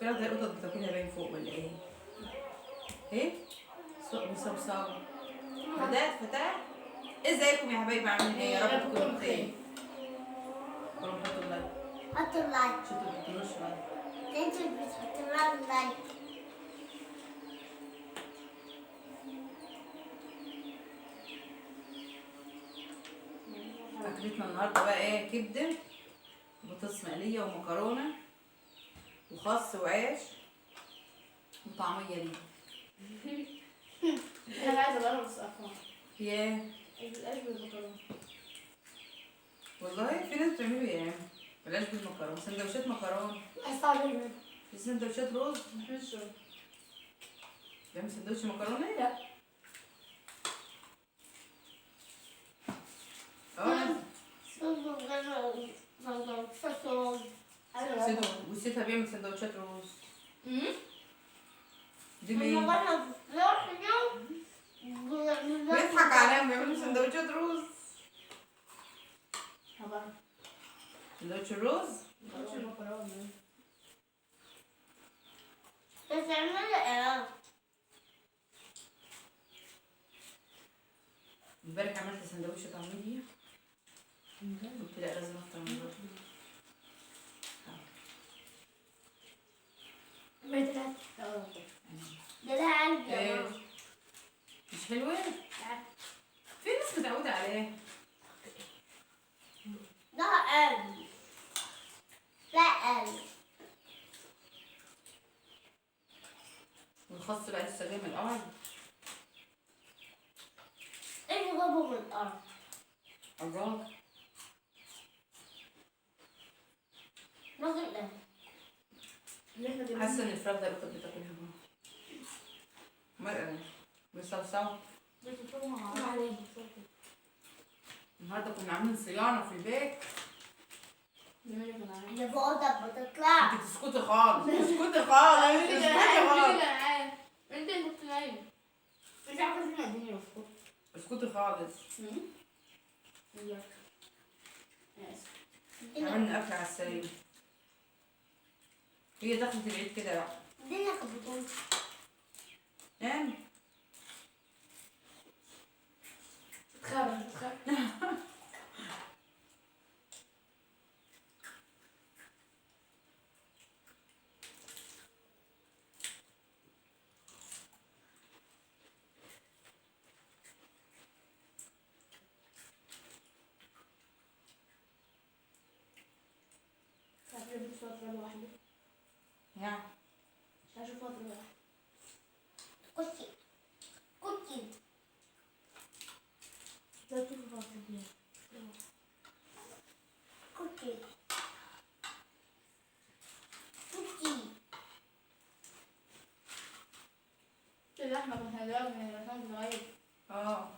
في واحدة القطط بتاكلها باين فوق ولا ايه؟ ايه؟ صوصو فتاة ازيكم يا حبايبي عاملين ايه؟ يا رب تكونوا بخير. كلوا حطوا اللايك. حطوا اللايك. شو انتوا بتحطولوش لايك؟ انتوا بتحطوا لنا اللايك. اكلتنا النهارده بقى ايه؟ كبده وبطاطس مقليه ومكرونه وخس وعيش وطعميه دي. انا عايزه ارقص افهم. ياه القلب بالمكرونه. والله في ناس بتعملوا ايه؟ بلاش بالمكرونه، سندوتشات مكرونه. استعمل في سندوتشات رز. مش شرط. تعمل سندوتش مكرونه؟ لا. اه ايوه. وسيتها بيعمل سندوتشات رز. امم دي مين؟ بيضحك بيضحك عليهم بيعملوا سندوتشات رز. طبعا. سندوتش الرز مش المكرونه. بتعمل ايه؟ امبارح عملت سندوتش طعمية قلت لا لازم افطر من بره. بدأت اه. ده قلبي يا ايه ماما. مش حلوة؟ في ناس متعودة عليه. ده قلبي. لا قلبي. والخس بقى لسه جاي من القمر. ايه اللي جابه من الارض؟ الراجل راجل ده. اللي احنا جبناه. حاسة ان الفراخ ده القطط بتاكلها بقى. مرقة بيصوصو. النهارده كنا عاملين صيانة في البيت. اللي فوق ده بتطلع. انت تسكتي خالص تسكتي خالص تسكتي خالص انت كنت نايم. مش عارفه فين الدنيا مفروض. اسكتي خالص. يلا. عملنا اكل على السريع. هي دخلت العيد كده بقى. الدنيا كانت بتقول. يعني تخرج. مش فترة لوحدي. يعني مش هشوف فترة لوحدي. كوتشي كوتشي. لا تشوف فترة دي. كوتشي كوتشي. اللحمة كنت هنجرب من المكان صغير.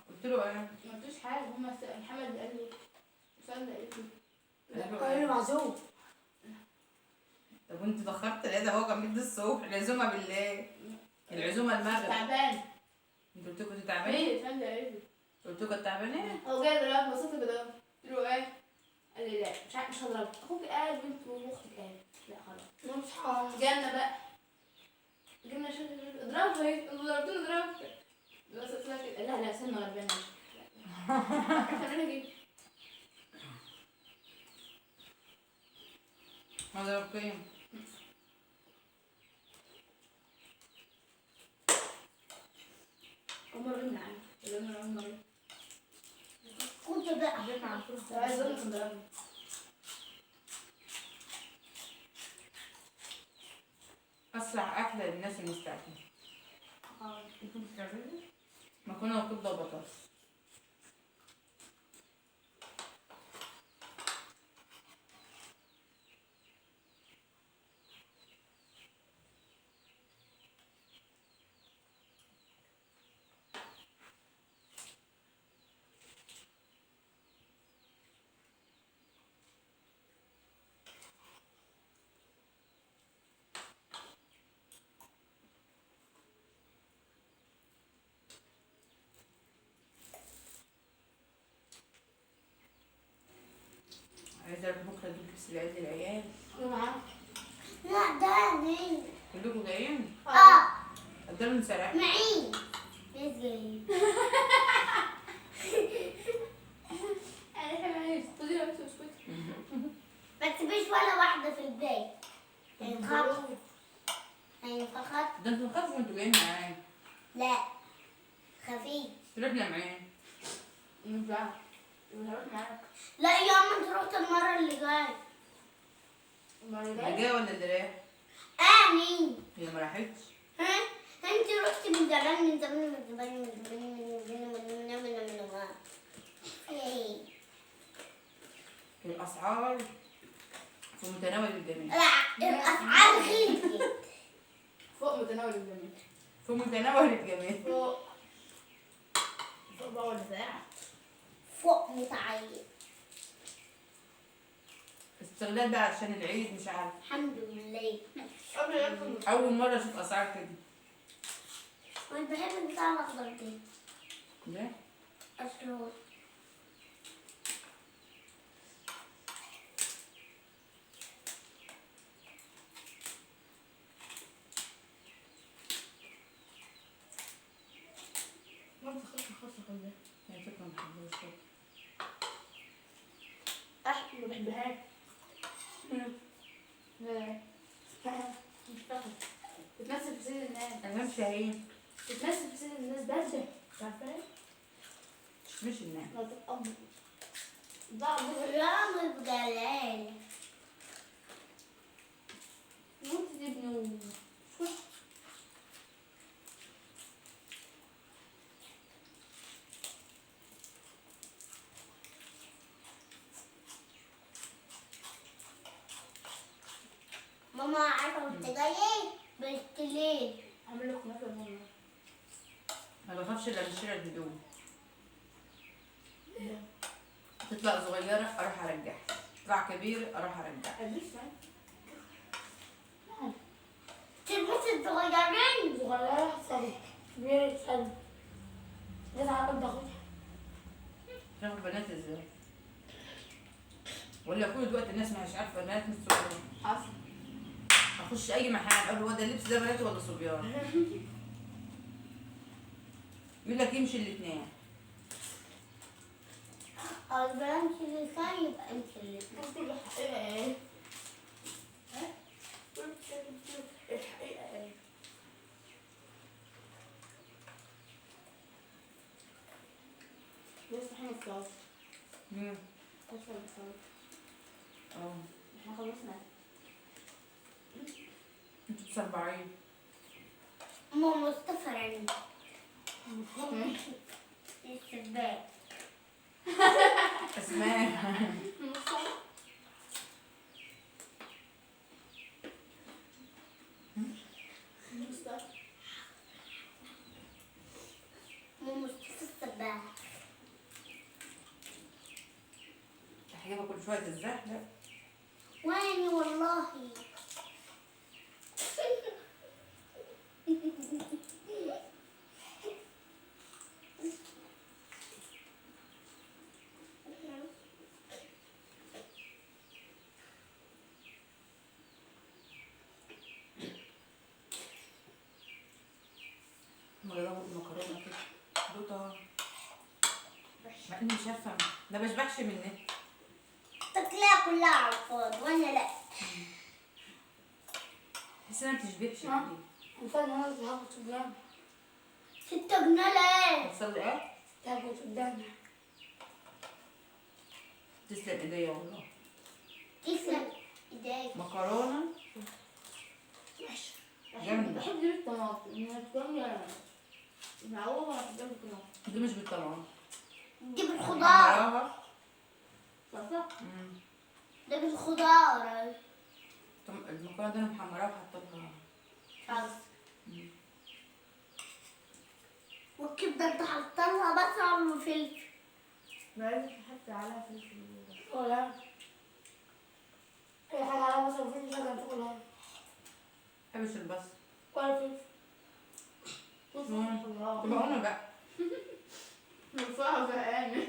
قلت له ايه؟ ما قلتوش حاجة. هما محمد قال لي وسأل قالت لي قال له ايه؟ معزوم. طب وانت اتاخرت ليه؟ ده هو كان بيدي الصبح العزومه بالليل. العزومه المغرب. تعبان. انت قلت له كنت تعبانه؟ ايه سأل قالت لي قلت له كنت تعبانه؟ هو جاي دلوقتي بصيت كده قلت له ايه؟ قال لي لا مش عارف مش هضربك. اخوك قال وانت واختك قال لا خلاص. مش حاضر. جالنا بقى جبنا شغل اضربه ايه؟ انتوا ضربتوني اضربك. بس قلت لا لا سنة غلبانة خلينا نجيب. هذا قيم. عمر بن علي ولا انا عمر كنت بقى. عايز اقول لك ضربني. اسرع اكله للناس المستعجله. انتوا مستعجلين؟ مكرونه وكبده وبطاطس. عايزه اروح بكره اجيب لبس العيد للعيال. انا معاك. لا ده مين؟ كلكم جايين؟ قدام انسرق. معين. ناس جايين. انا كمان خدي نفسك واسكتي. ما تسيبيش ولا واحدة في البيت. هينخرط. هينفخر. ده انتوا تخافوا وانتوا جايين معايا. لا. خفيف. تروح لمعين. مش عارف. مش هروح معاك. لا يا عم انت رحت المرة اللي جاية. المرة اللي الجاية جاي ولا اللي رايح؟ مين؟ هي ما راحتش. ها؟ انت رحت من زمان من زمان من زمان من زمان من زمان من زمان من زمان. ايه؟ الاسعار في متناول الجميع. لا الاسعار غليت. فوق متناول الجميع. في متناول الجميع. فوق بقى ولا ساعة. فوق متعين. استغلال بقى عشان العيد مش عارف. الحمد لله. قبل ياكل. اول مره اشوف اسعار كده. انا بحب البتاع الاخضر ده. ليه؟ اصله ما تخص خلي. هي فكره ما بحبهاش كده. ما بحبهاش. لا. مش فاهمة. بتمثل في سن الناس. انا شاهين. بتمثل في سن الناس باردة. مش عارفة ايه؟ مش الناس. ما تتقبل. ضعف رامز جلال. موت ابنه. ماما عارفة انت جاي بالليل. عامل لك كنافة والله. ما بخافش الا من شراء الهدوم. تطلع صغيره اروح ارجعها. تطلع كبير اروح ارجعها. لسه. تلبس الصغيرين. صغيرة سنة. كبيرة سنة. جت على قد اخوها. شوف البنات ازاي. ولا كل دلوقتي الناس مش عارفه بنات مش صغيرين. حصل. اخش اي محل اقول هو ده اللبس ده بنات ولا صبيان؟ يقول لك يمشي الاثنين. او بمشي لسان يبقى امشي لسان. كل الحقيقة ايه؟ ها؟ الحقيقة ايه؟ لسه احنا الصوت. لسه الصوت. احنا خلصنا. انتوا تسربعين. ماما مصطفى رني. السباك. اسماء. ماما مصطفى السباك. تحجبها كل شويه تزحلق. واني والله. مكرونه كده دوطه. مع اني مش عارفه ما بشبعش منها. تاكلها كلها على الفاضي وانا لا. بس انا ما بتشبعش ها؟ منها. مثلا انا هاخد قدام. 6 جنيه ليه؟ تصلي ايه؟ هاخد قدام. تسلم ايديا والله. تسلم ايديك. مكرونه ماشي. جامدة. بحب دي الطماطم. انها تكون معوضة على قدام الطماطم. دي مش بالطماطم. دي بالخضار. محمراها. صح؟ ده بالخضار. المكرونه دي انا محمراها وحاطه لها. خلاص. والكبده انت حاطه لها بصل وفلفل. لازم تحط عليها فلفل. ولا اي حاجة عليها بصل وفلفل لازم تاكلها. مبحبش البصل. ولا فلفل. تبقى انا بقى. مرفوعة وزهقانة.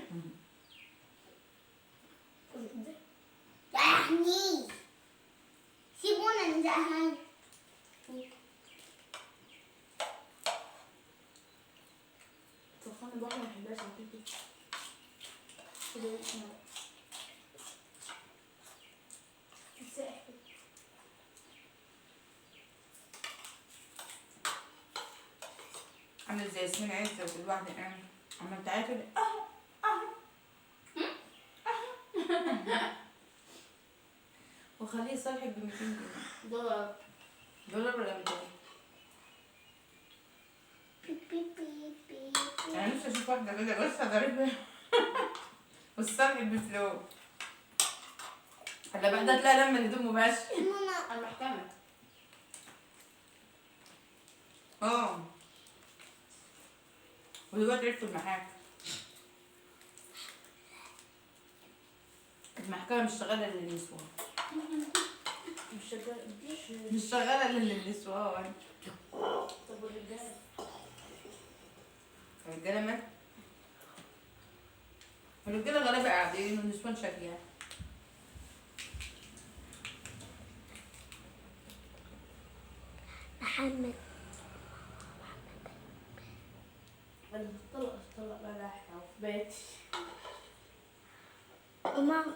يعني سيبونا نزهق. عامل زي ياسمين عزت الواحدة عمال تعيط كده وخليه يصالحك ب 200 جنيه دولار. دولار ولا 200؟ بي بي بي بي. انا نفسي اشوف واحدة كده بس هضربها وتصالحك بفلوس. هلا بعدها تلاقي لما الهدوم مباشر. ماما المحكمة. ودلوقتي عرفوا المحاكم. المحكمة مش شغالة للنسوان. مش شغالة للنسوان. طب والرجالة؟ الرجالة مالها؟ الرجالة غلابة قاعدين والنسوان شقيان. محمد أنا طلق ملاحة في بيتي. ماما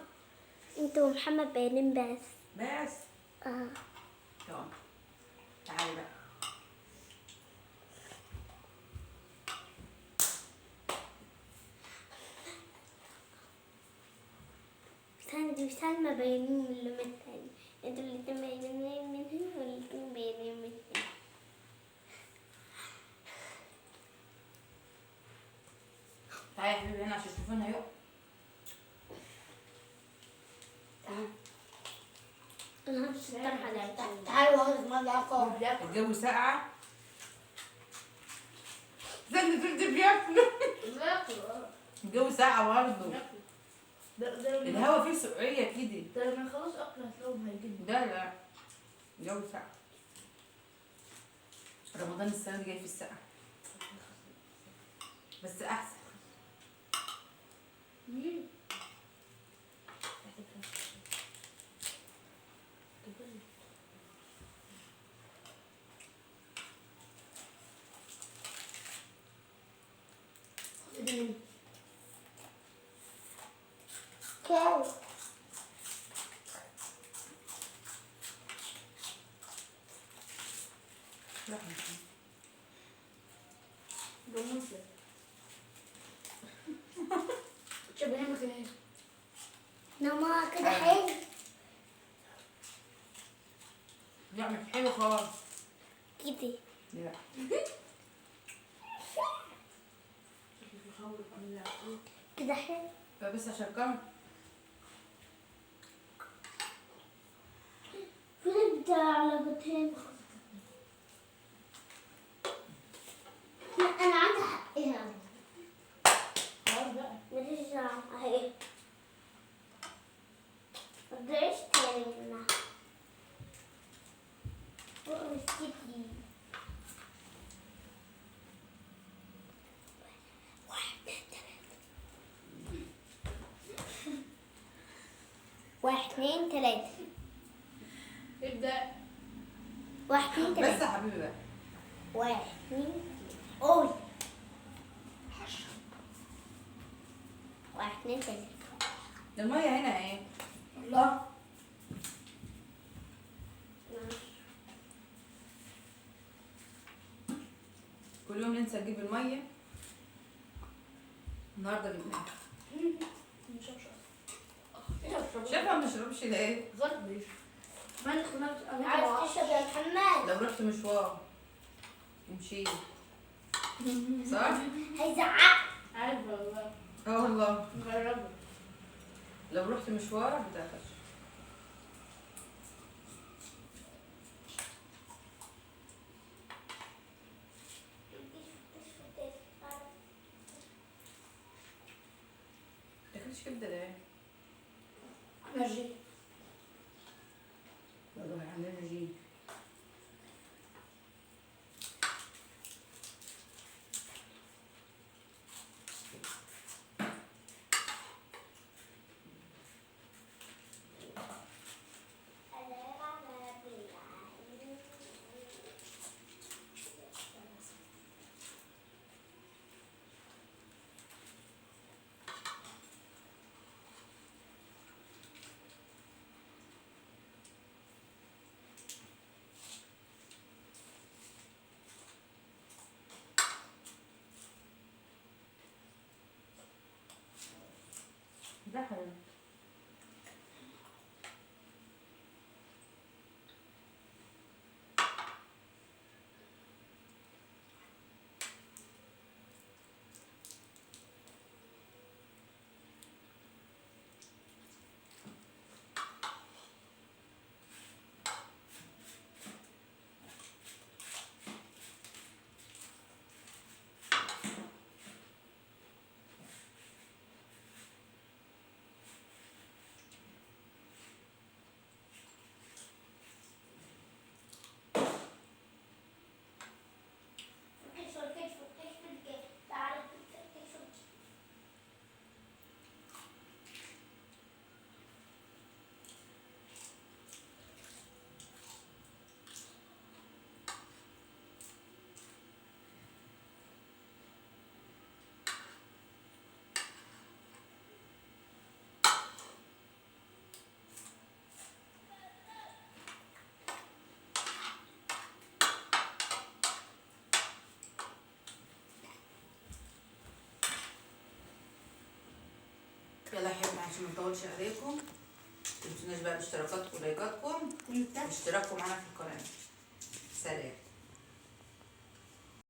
انت ومحمد باينين بس. بس اه يلا تعالي بقى. ساندي وسلمى باينين من اللون التاني. انتوا الاتنين باينين من هنا والاتنين باينين من هنا. تعالي يا حبيبي هنا عشان تشوفونا اهو. انا همشي الطرحة ده. تعالوا واخد معاكم. الجو ساقعة. زي اللي بياكلوا. الجو ساقعة برضه. الهوا فيه سقعية كده. ده لما يخلص أكل هتلاقوهم هيجيبوا. لا الجو ساقع. رمضان السنة دي جاي في الساقعة بس أحسن. كاو جاموسة. شبه هنا كده. ماما كده حلو. لا مش حلو خالص. كده لا كده حلو. بس عشان كم فين ده على بطين. انا عندي حق هنا. خلاص بقى. ماليش دعوة اهي. متضايقش تاني منها. ومسكتي. واحد اتنين تلاتة. ابدأ. واحد اتنين بس تلاتة. يا حبيبي بقى. واحد اتنين قول. واحد اتنين تلاتة. المية هنا ايه؟ الله. كل يوم ننسى نجيب المية. النهارده جبناها. مش شايفة ما بنشربش ليه؟ غربي. ما نخنقت أنا. عايز تشرب يا محمد؟ لو رحت مشوار ومشيت صح؟ هيزعق. عارف والله. اه والله نجربه. لو رحت مشوار بتقفش. تاكلش كبدة ليه؟ ماشي. والله عندنا جي. يلا يا حبيبي عشان ما نطولش عليكم، متنسوناش بقى باشتراكاتكم ولايكاتكم انت واشتراككم معانا في القناة. سلام.